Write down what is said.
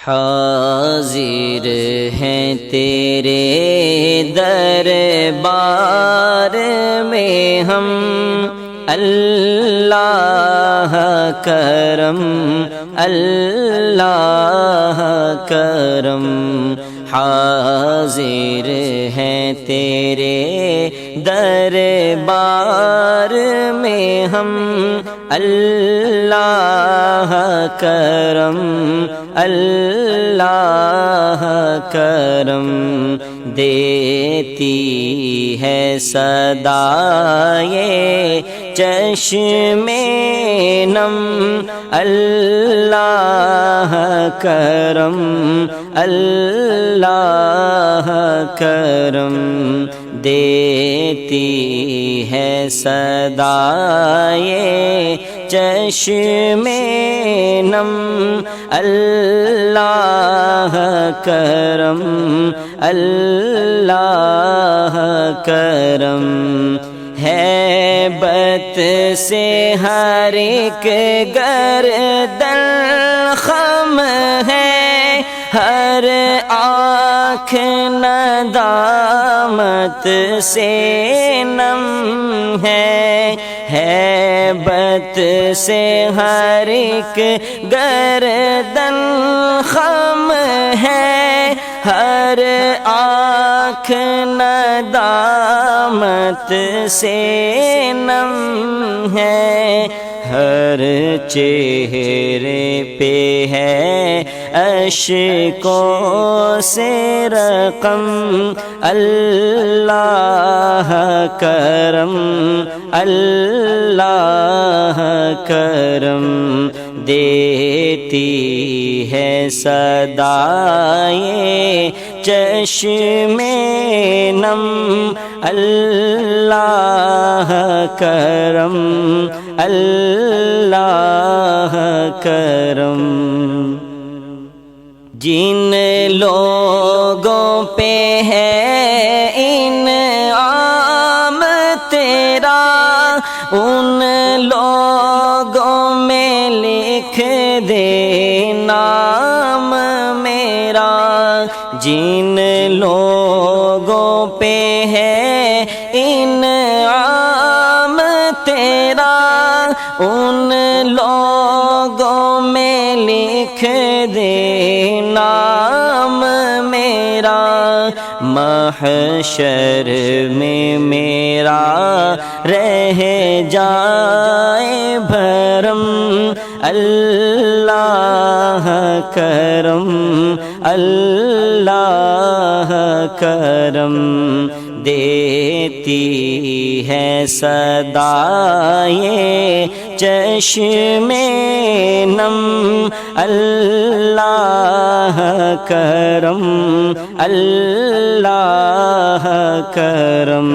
حاضر ہیں تیرے دربار میں ہم، اللہ کرم اللہ کرم۔ حاضر ہیں تیرے دربار میں ہم، اللہ کرم اللہ کرم۔ دیتی ہے صدائے چشم نم، اللہ کرم اللہ کرم۔ دیتی ہے صدائے چشم نم، اللہ کرم اللہ کرم۔ ہیبت سے ہر ایک گردن خم ہے، ہر آنکھ ندامت سے نم ہے۔ ہیبت سے ہر ایک گردن خم ہے، ہر آنکھ ندامت سے نم ہے۔ ہر چہرے پہ ہے اشکوں سے رقم، اللہ کرم اللہ کرم۔ دیتی ہے صدائے چشم نم، اللہ کرم اللہ کرم۔ جن لوگوں پہ ہے انعام تیرا، ان لوگوں میں لکھ دے نام میرا۔ جن لوگوں پہ ہے انعام تیرا، ان لوگوں میں لکھ دے نام میرا۔ محشر میں میرا رہ جائے بھرم، اللہ کرم اللہ کرم۔ دیتی ہے صدائے چشم نم، اللہ کرم اللہ کرم۔